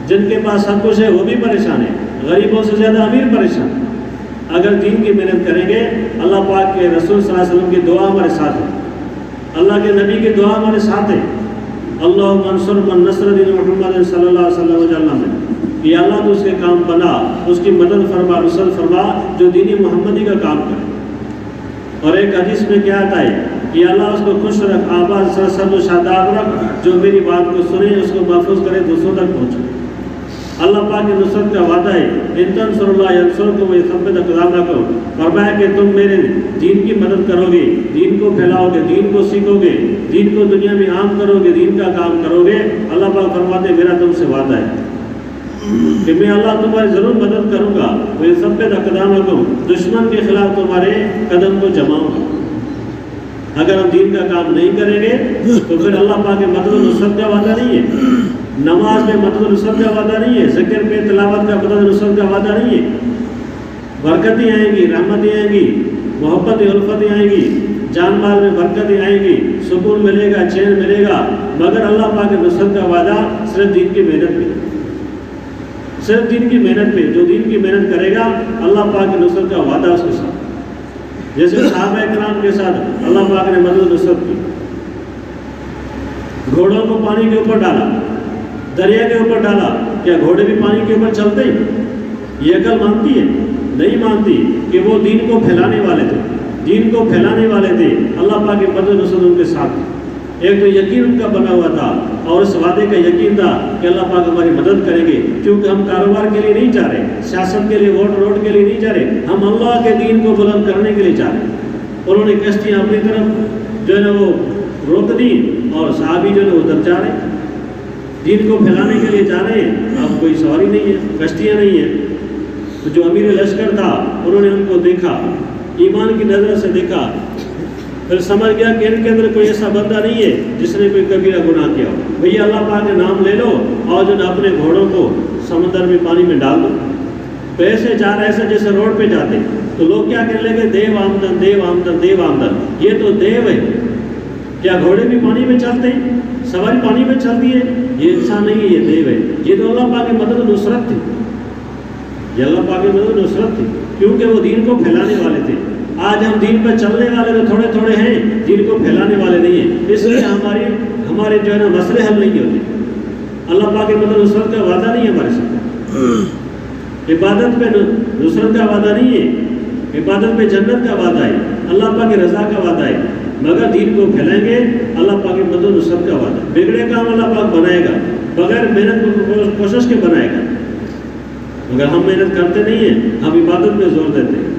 جن کے پاس سب کچھ ہے وہ بھی پریشان ہے، غریبوں سے زیادہ امیر پریشان۔ اگر دین کی محنت کریں گے، اللہ پاک کے رسول صلی اللہ علیہ وسلم کی دعا ہمارے ساتھ ہے، اللہ کے نبی کی دعا ہمارے ساتھ ہے، اللہم انصر من نصر دین محمد صلی اللہ علیہ وسلم وسلم، کہ اللہ تو اس کے کام بنا، اس کی مدد فرما، نصرت فرما جو دین محمدی کا کام کرے۔ اور ایک حدیث میں کیا آتا ہے کہ اللہ اس کو خوش رکھ، آباد سرسبز و شاداب رکھ، جو میری بات کو سنے اس کو محفوظ کرے، دوسروں تک پہنچے۔ اللہ پاک کی نصرت کا وعدہ ہے، ان تنصروا اللہ ینصرکم ویثبت اقدامکم، فرمایا کہ تم میرے دین کی مدد کرو گے، دین کو پھیلاؤ گے، دین کو سیکھو گے، دین کو دنیا میں عام کرو گے، دین کا کام کرو گے، اللہ پاک فرماتے ہیں میرا تم سے وعدہ ہے کہ میں اللہ تمہاری ضرور مدد کروں گا، ویثبت اقدامکم، دشمن کے خلاف تمہارے قدم کو جماؤں گا۔ اگر ہم دین کا کام نہیں کریں گے تو پھر اللہ پاک کے مدد و نصرت کا وعدہ نہیں ہے، نماز میں مدد و نصرت کا وعدہ نہیں ہے، ذکر پہ تلاوت کا مدد و نصرت کا وعدہ نہیں ہے۔ برکتیں آئیں گی، رحمتیں آئیں گی، محبت الفتیں آئیں گی، جان مال میں برکتیں آئیں گی، سکون ملے گا، چین ملے گا، مگر اللہ پاک کے نصرت کا وعدہ صرف دین کی محنت پہ، صرف دین کی محنت پہ۔ جو دین کی محنت کرے گا اللہ پاک کی نصرت کا وعدہ اس کے ساتھ، جیسے صحابہ کرام کے ساتھ اللہ پاک نے مدد و نصرت کی۔ گھوڑوں کو پانی کے اوپر ڈالا، دریا کے اوپر ڈالا، کیا گھوڑے بھی پانی کے اوپر چلتے ہیں؟ یہ عقل مانتی ہے؟ نہیں مانتی کہ وہ دین کو پھیلانے والے تھے، دین کو پھیلانے والے تھے، اللہ پاک کی مدد و نصرت ان کے ساتھ تھی۔ ایک تو یقین ان کا بنا ہوا تھا، اور اس وعدے کا یقین تھا کہ اللہ پاک ہماری مدد کریں گے، کیونکہ ہم کاروبار کے لیے نہیں جا رہے، سیاست کے لیے، ووٹ کے لیے نہیں جا رہے، ہم اللہ کے دین کو بلند کرنے کے لیے جا رہے ہیں۔ انہوں نے کشتیاں اپنی طرف جو ہے نا وہ روک دی، اور صحابی جو ہے نا ادھر جا رہے ہیں، دین کو پھیلانے کے لیے جا رہے ہیں۔ اب کوئی سواری نہیں ہے، کشتیاں نہیں ہیں، تو جو امیر لشکر تھا انہوں نے ان کو دیکھا، ایمان کی نظر سے دیکھا، پھر سمجھ گیا کہ ان کے اندر کوئی ایسا بندہ نہیں ہے جس نے کوئی کبیرہ گناہ کیا ہو، بھئی اللہ پاک کے نام لے لو اور جو نا اپنے گھوڑوں کو سمندر میں پانی میں ڈال دو۔ تو ایسے جا رہے، ایسے جیسے روڈ پہ جاتے، تو لوگ کیا کہنے لگے، دیو آمدن، دیو آمدن، دیو آمدن، یہ تو دیو ہے۔ کیا گھوڑے بھی پانی میں چلتے ہیں؟ سواری پانی میں چلتی ہے؟ یہ انسان نہیں ہے، یہ دیو ہے۔ یہ تو اللہ پاک کی مدد و نصرت تھی، یہ اللہ پاک کی مدد و نصرت تھی، کیونکہ وہ دین کو پھیلانے والے تھے۔ آج ہم دین پہ چلنے والے تو تھوڑے تھوڑے ہیں، دین کو پھیلانے والے نہیں ہیں، اس لیے ہمارے جو ہے نا مسئلے حل نہیں ہوتے۔ اللہ پاک کی مدد و نصرت کا وعدہ نہیں ہے ہمارے ساتھ، عبادت پہ نصرت کا وعدہ نہیں ہے، عبادت پہ جنت کا وعدہ ہے، اللہ پاک کی رضا کا وعدہ ہے، مگر دین کو پھیلائیں گے اللہ پاک کی مدد و نصرت کا وعدہ ہے۔ بگڑے کام اللہ پاک بنائے گا، بغیر محنت کوشش کے بنائے گا، مگر ہم محنت کرتے نہیں ہیں، ہم عبادت پہ زور دیتے ہیں،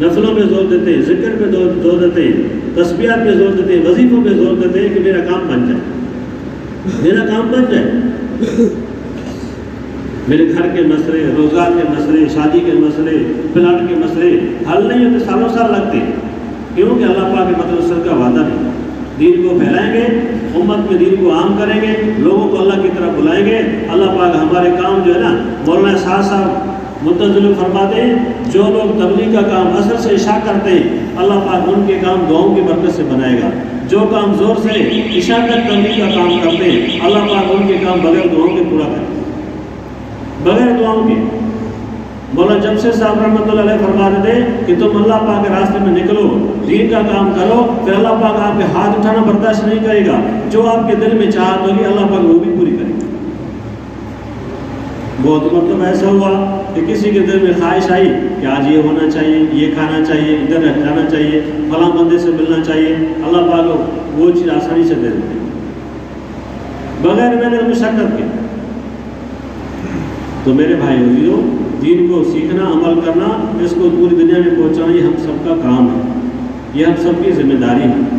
نفلوں پہ زور دیتے ہیں، ذکر پہ زور دیتے ہیں، تسبیحات پہ زور دیتے ہیں، وظیفوں پہ زور دیتے ہیں کہ میرا کام بن جائے، میرا کام بن جائے۔ میرے گھر کے مسئلے، روزگار کے مسئلے، شادی کے مسئلے، پلاٹ کے مسئلے حل نہیں ہوتے، سالوں سال لگتے ہیں، کیونکہ اللہ پاک کے مدد و نصرت کا وعدہ نہیں۔ دین کو پھیلائیں گے، امت میں دین کو عام کریں گے، لوگوں کو اللہ کی طرف بلائیں گے، اللہ پاک ہمارے کام جو ہے نا، مولانا صاحب متضل فرماتے ہیں، جو لوگ تبلیغ کا کام اثر سے عشاء کرتے ہیں اللہ پاک ان کے کام دعاؤں کی برکت سے بنائے گا۔ جو کام زور سے عشاء تک تبلیغ کا کام کرتے ہیں اللہ پاک ان کے کام بغیر دعاؤں کے پورا کرے، بغیر دعاؤں کے۔ مولانا جمشید صاحب رحمۃ اللہ علیہ فرماتے تھے کہ تم اللہ پاک کے راستے میں نکلو، دین کا کام کرو، پھر اللہ پاک آپ کے ہاتھ اٹھانا برداشت نہیں کرے گا، جو آپ کے دل میں چاہت ہوگی اللہ پاک وہ بھی پوری کرے گا۔ بہت مطلب ایسا ہوا کہ کسی کے دل میں خواہش آئی کہ آج یہ ہونا چاہیے، یہ کھانا چاہیے، ادھر جانا چاہیے، فلاں بندے سے ملنا چاہیے، اللہ پاک وہ چیز آسانی سے دے دیتے بغیر محنت مشقت کے۔ تو میرے بھائی عزیزو، دین کو سیکھنا، عمل کرنا، اس کو پوری دنیا میں پہنچانا یہ ہم سب کا کام ہے، یہ ہم سب کی ذمہ داری ہے۔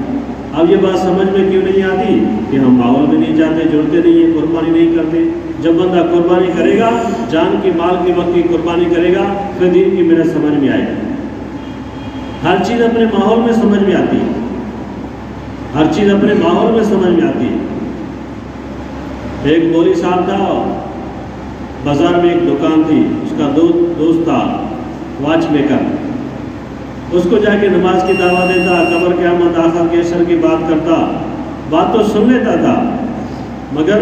اب یہ بات سمجھ میں کیوں نہیں آتی کہ ہم ماحول میں نہیں جاتے، جڑتے نہیں ہیں، قربانی نہیں کرتے۔ جب بندہ قربانی کرے گا، جان کی، مال کی، وقت کی قربانی کرے گا، پھر دین کی محنت سمجھ میں آئے گی۔ ہر چیز اپنے ماحول میں سمجھ میں آتی ہے، ہر چیز اپنے ماحول میں سمجھ میں آتی ہے۔ ایک مولوی صاحب تھا، بازار میں ایک دکان تھی، اس کا دوست تھا واچ میکر، اس کو جا کے نماز کی دعوت دیتا، قبر قیامت آخر کے حشر کی بات کرتا، بات تو سن لیتا تھا، مگر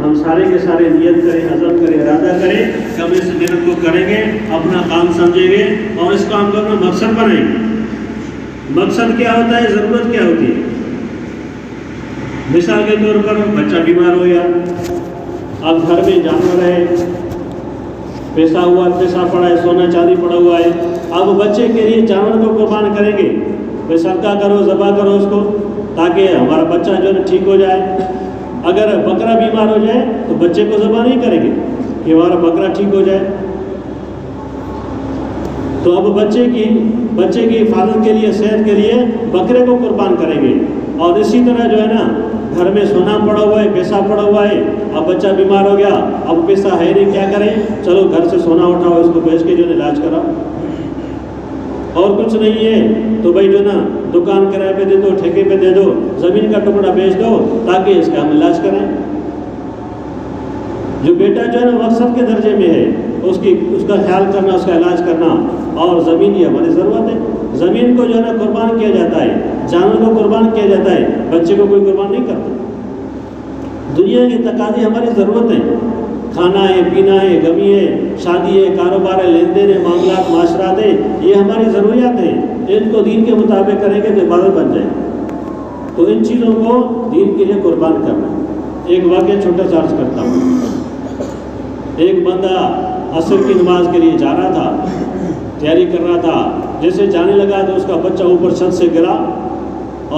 ہم سارے کے سارے نیت کریں، عزم کریں، ارادہ کریں کہ ہم اس محنت کو کریں گے، اپنا کام سمجھیں گے اور اس کام کو اپنا مقصد بنائیں گے۔ مقصد کیا ہوتا ہے، ضرورت کیا ہوتی ہے؟ مثال کے طور پر بچہ بیمار ہو گیا، اب گھر میں جانور ہے، پیسہ پڑا ہے، سونا چاندی پڑا ہوا ہے، اب بچے کے لیے جانور کو قربان کریں گے، بھائی صدقہ کرو، ذبح کرو اس کو تاکہ ہمارا بچہ جو ہے ٹھیک ہو جائے۔ اگر بکرا بیمار ہو جائے تو بچے کو ذبح نہیں کریں گے کہ ہمارا بکرا ٹھیک ہو جائے۔ تو اب بچے کی حفاظت کے لیے، صحت کے لیے بکرے کو قربان کریں گے۔ اور اسی طرح جو ہے نا، گھر میں سونا پڑا ہوا ہے، پیسہ پڑا ہوا ہے، اب بچہ بیمار ہو گیا، اب پیسہ ہے نہیں، کیا کریں؟ چلو گھر سے سونا اٹھاؤ، اس کو بیچ کے جو ہے علاج کراؤ۔ اور کچھ نہیں ہے تو بھائی جو نا دکان کرائے پہ دے دو، ٹھیکے پہ دے دو، زمین کا ٹکڑا بیچ دو تاکہ اس کا ہم علاج کریں۔ جو بیٹا جو ہے نا مقصد کے درجے میں ہے، اس کا خیال کرنا، اس کا علاج کرنا، اور زمین یہ ہماری ضرورت ہے۔ زمین کو جو ہے نا قربان کیا جاتا ہے، جانور کو قربان کیا جاتا ہے، بچے کو کوئی قربان نہیں کرتا۔ دنیا کی تقاضے ہماری ضرورت ہیں، کھانا ہے، پینا ہے، غمی ہے، شادی ہے، کاروبار ہے، لین دین ہے، معاملات، معاشرات ہے، یہ ہماری ضروریات ہیں۔ ان کو دین کے مطابق کریں گے تو عبادت بن جائے۔ تو ان چیزوں کو دین کے لیے قربان کرنا۔ ایک واقعہ چھوٹا سا عرض کرتا ہوں۔ ایک بندہ عصر کی نماز کے لیے جا رہا تھا، تیاری کر رہا تھا، جیسے جانے لگا تو اس کا بچہ اوپر چھت سے گرا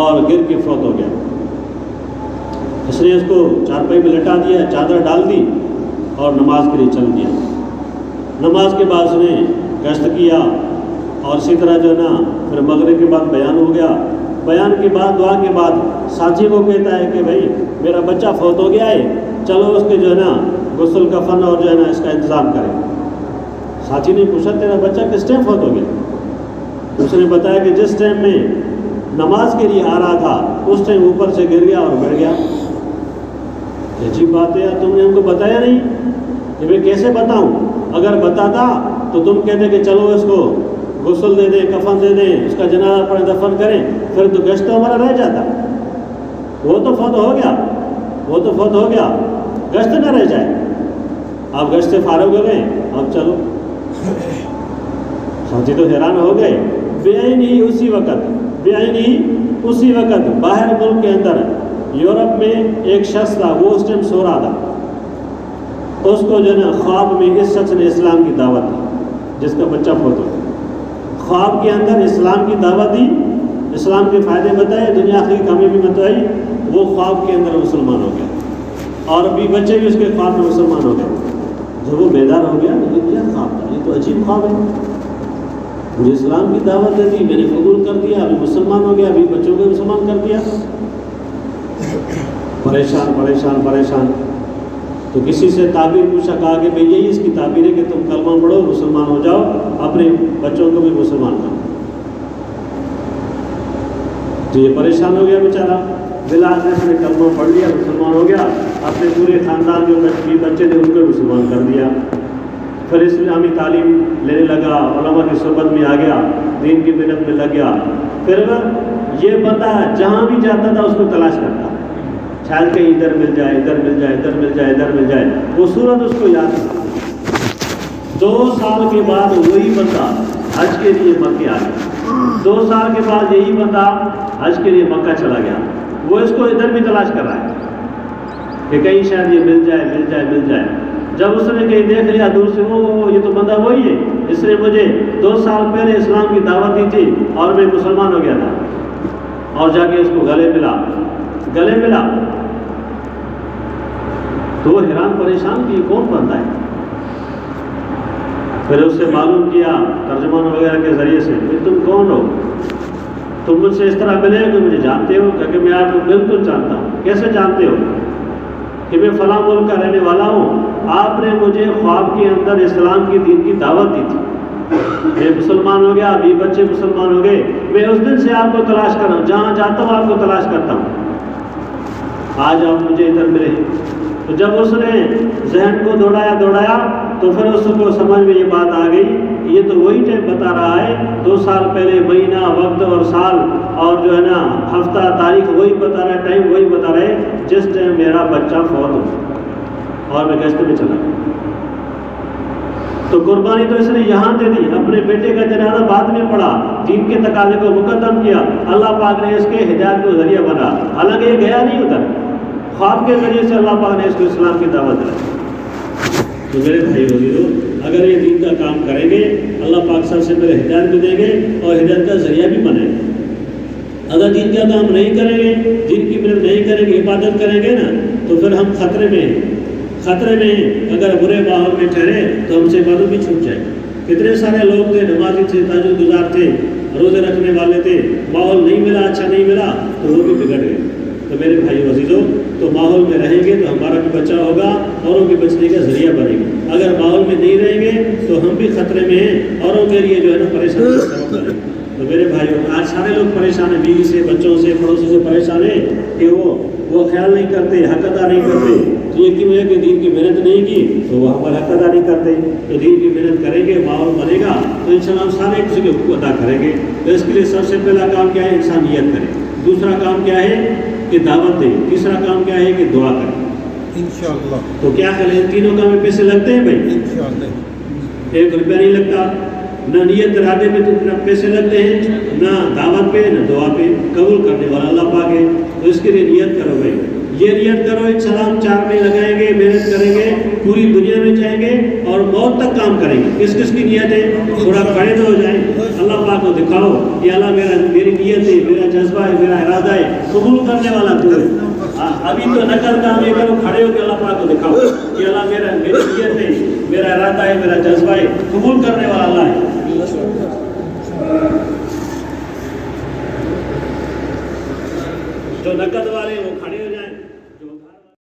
اور گر کے فوت ہو گیا۔ اس نے اس کو چارپائی میں لٹا دیا، چادر ڈال دی اور نماز کے لیے چل دیا۔ نماز کے بعد اس نے گشت کیا اور اسی طرح جو ہے نا پھر مغرب کے بعد بیان ہو گیا۔ بیان کے بعد، دعا کے بعد ساتھی کو کہتا ہے کہ بھائی میرا بچہ فوت ہو گیا ہے، چلو اس کے جو ہے نا غسل کفن اور جو ہے نا اس کا انتظام کریں۔ ساتھی نے پوچھا تیرا بچہ کس ٹائم فوت ہو گیا؟ اس نے بتایا کہ جس ٹائم میں نماز کے لیے آ رہا تھا اس ٹائم اوپر سے گر گیا اور مر گیا۔ عجیب بات ہے، تم نے ہم کو بتایا نہیں کہ میں کیسے بتاؤں؟ اگر بتاتا تو تم کہتے کہ چلو اس کو غسل دے دیں، کفن دے دیں، اس کا جنازہ پڑھیں، دفن کریں، پھر تو گشت تو ہمارا رہ جاتا۔ وہ تو فوت ہو گیا، گشت نہ رہ جائے۔ آپ گشت سے فارغ ہو گئے، اب چلو۔ ساتھی تو حیران ہو گئے۔ بے عین ہی اسی وقت باہر ملک کے اندر یورپ میں ایک شخص تھا، وہ اس ٹائم سو رہا تھا۔ اس کو جو ہے نا خواب میں اس شخص نے اسلام کی دعوت دی، جس کا بچہ فوت ہو گیا۔ خواب کے اندر اسلام کی دعوت دی، اسلام کے فائدے بتائے، دنیا کی کامیابی بتائی۔ وہ خواب کے اندر مسلمان ہو گیا اور بھی بچے بھی اس کے خواب میں مسلمان ہو گئے۔ جب وہ بیدار ہو گیا تو یہ کیا خواب تھا؟ یہ تو عجیب خواب ہے، مجھے اسلام کی دعوت دے دی، میں نے قبول کر دیا، ابھی مسلمان ہو گیا، ابھی بچوں کو مسلمان کر دیا۔ پریشان تو کسی سے تعبیر پوچھا، کہا کہ بھئی یہی اس کی تعبیر ہے کہ تم کلمہ پڑھو، مسلمان ہو جاؤ، اپنے بچوں کو بھی مسلمان کرو۔ تو یہ پریشان ہو گیا بیچارہ، بالآخر اس نے کلمہ پڑھ لیا، مسلمان ہو گیا، اپنے پورے خاندان جو بچے تھے ان کو مسلمان کر دیا۔ پھر اسلامی تعلیم لینے لگا، علماء کی صحبت میں آ گیا، دین کی محنت میں لگ گیا۔ پھر یہ بندہ جہاں بھی جاتا تھا اس کو تلاش کرتا، شاید کہ ادھر مل جائے، ادھر مل جائے، ادھر مل جائے، ادھر مل جائے، وہ صورت اس کو یاد تھا۔ 2 سال کے بعد وہی بندہ حج کے لیے مکے آ گیا۔ 2 سال کے بعد یہی بندہ حج کے لیے مکہ چلا گیا۔ وہ اس کو ادھر بھی تلاش کر رہا ہے کہ کہیں شاید یہ مل جائے۔ جب اس نے کہیں دیکھ لیا دور سے، یہ تو بندہ وہی ہے، اس نے مجھے 2 سال پہلے اسلام کی دعوت دی تھی اور میں مسلمان ہو گیا تھا، اور جا کے اس کو گلے ملا تو وہ حیران پریشان کہ یہ کون بندہ ہے۔ پھر اس سے معلوم کیا ترجمان وغیرہ کے ذریعے سے کہ تم کون ہو، تم مجھ سے اس طرح ملے کہ مجھے جانتے ہو؟ کہ میں آپ کو بالکل جانتا ہوں۔ کیسے جانتے ہو؟ کہ میں فلاں ملک کا رہنے والا ہوں، آپ نے مجھے خواب کے اندر اسلام کی دین کی دعوت دی تھی، میں مسلمان ہو گیا، ابھی بچے مسلمان ہو گئے، میں اس دن سے آپ کو تلاش کر رہا ہوں، جہاں جاتا ہوں آپ کو تلاش کرتا ہوں، آج آپ مجھے ادھر ملے۔ تو جب اس نے ذہن کو دوڑایا تو پھر اس کو سمجھ میں یہ بات آ گئی کہ یہ تو وہی ٹائم بتا رہا ہے، 2 سال پہلے مہینہ، وقت اور سال اور جو ہے نا ہفتہ، تاریخ وہی بتا رہا ہے، ٹائم وہی بتا رہا ہے جس ٹائم میرا بچہ فوت ہو۔ اور میں گشت میں چلا گیا۔ تو قربانی تو اس نے یہاں دے دی، اپنے بیٹے کا جنازہ بعد میں پڑھا، دین کے تقاضے کو مقدم کیا، اللہ پاک نے اس کے ہدایت کو ذریعہ بنا، حالانکہ یہ گیا نہیں ادھر، خواب کے ذریعے سے اللہ پاک نے اس کو اسلام کی دعوت دی۔ تو میرے بھائی عزیزو، اگر یہ دین کا کام کریں گے اللہ پاک سب سے پہلے ہدایت بھی دیں گے اور ہدایت کا ذریعہ بھی بنے گا۔ اگر دین کا کام نہیں کریں گے، دین کی محنت نہیں کریں گے، عبادت کریں گے نا، تو پھر ہم خطرے میں ہیں، خطرے میں ہیں۔ اگر برے ماحول میں ٹھہرے تو ہم سے عبادت بھی چھوٹ جائے۔ کتنے سارے لوگ تھے، نمازی تھے، تہجد گزار تھے، روزے رکھنے والے تھے، ماحول نہیں ملا، اچھا نہیں ملا تو وہ بھی بگڑ گئے۔ تو میرے بھائی عزیزو، تو ماحول میں رہیں گے تو ہمارا بھی بچاؤ ہوگا، اوروں کے بچنے کا ذریعہ بنے گا۔ اگر ماحول میں نہیں رہیں گے تو ہم بھی خطرے میں ہیں، اوروں کے لیے جو ہے نا پریشانی کا سبب بنے گا۔ تو میرے بھائیو، آج سارے لوگ پریشان ہیں، بیوی سے، بچوں سے، پڑوسوں سے پریشان ہیں کہ وہ خیال نہیں کرتے، حق ادا نہیں کرتے۔ تو یہ کیوں ہے کہ دین کی محنت نہیں کی تو وہ ہمارا حق ادا نہیں کرتے۔ تو دین کی محنت کریں گے، ماحول بنے گا تو انشاءاللہ ہم سارے کسی کے حقوق ادا کریں گے۔ تو اس کے لیے سب سے پہلا کام کیا ہے؟ انسانیت کریں۔ دوسرا کام کیا ہے کہ دعوت دیں۔ تیسرا کام کیا ہے کہ دعا کریں انشاءاللہ۔ تو کیا خیال ہے، ان تینوں کام میں پیسے لگتے ہیں بھائی؟ انشاءاللہ 1 روپیہ نہیں لگتا، نہ نیت ارادے میں تو پیسے لگتے ہیں، نہ دعوت پہ، نہ دعا پہ۔ قبول کرنے والا اللہ پاک ہے، تو اس کے لیے نیت کرو بھائی، یہ نیت کرو انشاءاللہ ہم 4 مہینے لگائیں گے، محنت کریں گے، پوری دنیا میں جائیں گے اور موت تک کام کریں گے۔ کس کس کی نیت ہے؟ تھوڑا کھڑے تو ہو جائیں، اللہ پاک کو دکھاؤ کہ اللہ میری نیت ہے، میرا جذبہ ہے، میرا ارادہ ہے، قبول کرنے والا تو ہے۔ ابھی تو نقل کام یہ کرو، کھڑے ہو کے اللہ پاک کو دکھاؤ کہ اللہ میری نیت ہے، میرا ارادہ ہے، میرا جذبہ ہے، قبول کرنے والا اللہ ہے۔ جو نقد والے